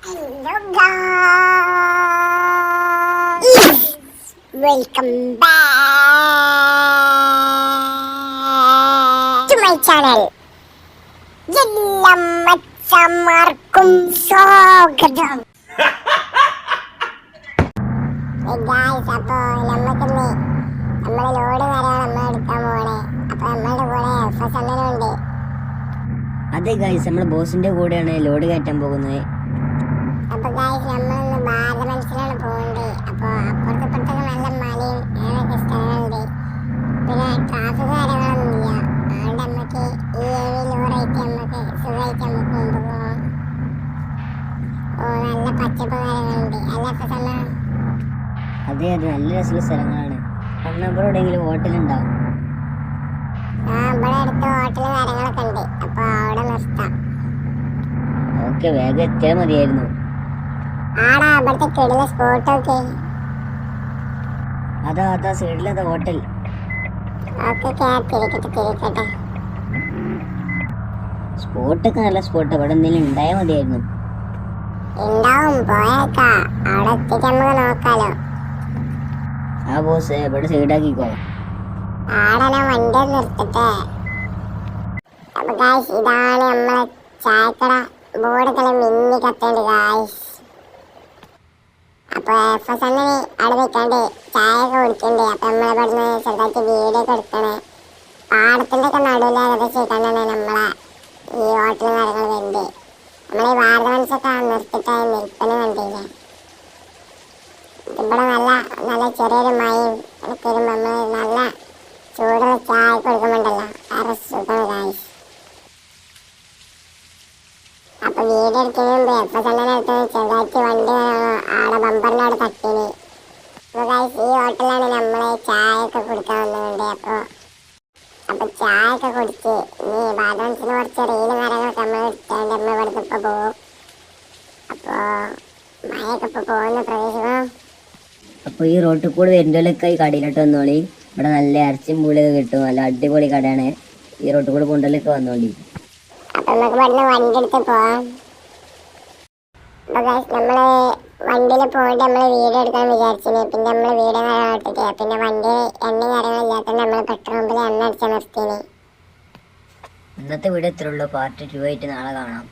Hello guys, welcome back to my channel. എല്ലാ മച്ചന്മാർക്കും സ്വാഗതം. Guys, അപ്പോൾ നമുക്കിന്ന് നമ്മളെ ലോഡ് കാര്യങ്ങൾ നമ്മൾ എടുക്കാൻ പോകണേ. അപ്പോൾ നമ്മളുടെ കൂടെ FS അണ്ണനുണ്ട്. അതെ ഗായ്സ്, നമ്മൾ ബോസിന്റെ കൂടെയാണ് ലോഡ് കയറ്റാൻ പോകുന്നത്. അപ്പോൾ ഗായ്സ്, നമ്മളിന്ന് ഭാരത മത്സരമാണ് പോകുന്നത്. അപ്പോൾ അപ്പുറത്തൊക്കെ നല്ല മലയും അങ്ങനെയൊക്കെ സ്ഥലങ്ങളുണ്ട്. പിന്നെ ട്രാഫിക് കാര്യങ്ങളൊന്നുമില്ല. അതുകൊണ്ട് നമുക്ക് ഈ ഏരിയയിൽ ലോഡായിട്ട് നമുക്ക് സുഖമായിട്ട് നമുക്ക് മുമ്പ് പോകാം. നല്ല പച്ചപ്പ് കാര്യങ്ങളുണ്ട്. അല്ല FS അണ്ണ? അതെ അതെ, നല്ല രസമുള്ള സ്ഥലങ്ങളാണ്. അണ്ണാമ്പുറം എവിടെയെങ്കിലും ഹോട്ടലുണ്ടാവും? ഇവിടെ അടുത്ത് ഹോട്ടല് കാര്യങ്ങളൊക്കെ ഉണ്ട്. അപ്പോൾ അവിടെ നിർത്താം. ഓക്കെ, വേഗം എത്തിയാൽ മതിയായിരുന്നു. ആടാ, ഇവിടുത്തെ കിടില സ്പോട്ടൊക്കെ. അതാ അതാ സൈഡിലതാ ഹോട്ടൽ. ഓക്കെ, തിരിക്കട്ടെ. സ്പോട്ടൊക്കെ നല്ല സ്പോട്ട്. ഇവിടെ എന്തെങ്കിലും ഉണ്ടായാൽ മതിയായിരുന്നു. ഉണ്ടാവും, പോയേക്കാ. അവിടെ എത്തിയിട്ട് നമുക്ക് നോക്കാലോ. ആ ബോസ്, ഇവിടെ സൈഡാക്കിക്കോ. ആടെ ഞാൻ വണ്ടി നിർത്തട്ടെ. അപ്പൊ ഗായ്സ്, ഇതാണ് നമ്മളെ ചായക്കട. ബോർഡൊക്കെ മിന്നി കത്തേണ്ട് ഗായ്സ്. അപ്പൊ FS അണ്ണന് അവിടെ നിൽക്കാണ്ട് ചായ ഒക്കെ കുടിക്കണ്ട്. അപ്പൊ നമ്മളിവിടുന്ന് ചെറുതായിട്ട് വീഡിയോ ഒക്കെ എടുക്കണേ. പാടത്തിന്റെ ഒക്കെ നടുവിൽ ഏകദേശം കണ്ടാണ് നമ്മളെ ഈ ഹോട്ടലും കാര്യങ്ങൾ വരുന്നത്. നമ്മളീ ഭാരത മത്സരമൊക്കെ നിർത്തിയിട്ട് നിൽപ്പന കണ്ടില്ലേ. ഇവിടെ നല്ല നല്ല ചെറിയൊരു മഴയും ഒക്കെ വരുമ്പോൾ നമ്മൾ നല്ല ചൂടുള്ള ചായ കൊടുക്കുമ്പോണ്ടല്ലോ, വേറെ സുഖമാണ് ഗായ്സ്. അപ്പൊ വീഡിയോ എടുക്കുന്നതിന് മുമ്പ് FS അണ്ണനെ അടുത്ത് ചെറുതായിട്ട് വണ്ടി ആടെ ബമ്പറിനോട് തട്ടിന്. അപ്പൊ ഗായ്സ്, ഈ ഹോട്ടലിലാണ് നമ്മളെ ചായ ഒക്കെ കുടിക്കാൻ വന്നിട്ടുണ്ട്. അപ്പൊ ചായ ഒക്കെ കുടിച്ച് ഇനി ബാലൻസിന് കുറച്ച് റീലും കാര്യങ്ങളൊക്കെ നമ്മൾ എടുത്തോണ്ട് നമ്മൾ ഇവിടുന്ന് ഇപ്പൊ പോകും. അപ്പൊ മഴയൊക്കെ ഇപ്പൊ പോകുന്ന പ്രദേശം. അപ്പോൾ ഈ റോട്ടിൽ കൂടെ വരുന്നതിലൊക്കെ ഈ കടയിലോട്ട് വന്നോളി. ഇവിടെ നല്ല ഇറച്ചിയും പൂളിയൊക്കെ കിട്ടും. നല്ല അടിപൊളി കടയാണ്. ഈ റോട്ടിൽ കൂടെ കൊണ്ടല്ലൊക്കെ വന്നോളി. അപ്പൊ നമുക്ക് ഇവിടുന്ന് വണ്ടി എടുത്ത് പോവാം. അപ്പൊ ഗായ്സ്, നമ്മള് വണ്ടിയിൽ പോയിട്ട് നമ്മള് വീഡിയോ എടുക്കാൻ വിചാരിച്ചിന്. പിന്നെ നമ്മള് വീഡിയോ ഇട്ടിട്ട് പിന്നെ വണ്ടി എണ്ണ കാര്യങ്ങളില്ലാത്തതുകൊണ്ട് നമ്മള് പെട്രോൾ പമ്പിൽ എണ്ണ അടിച്ചാൽ നിർത്തിന്. ഇന്നത്തെ വീഡിയോ ഇത്രയുള്ളൂ. പാർട്ട് 2 ആയിട്ട് നാളെ കാണാം.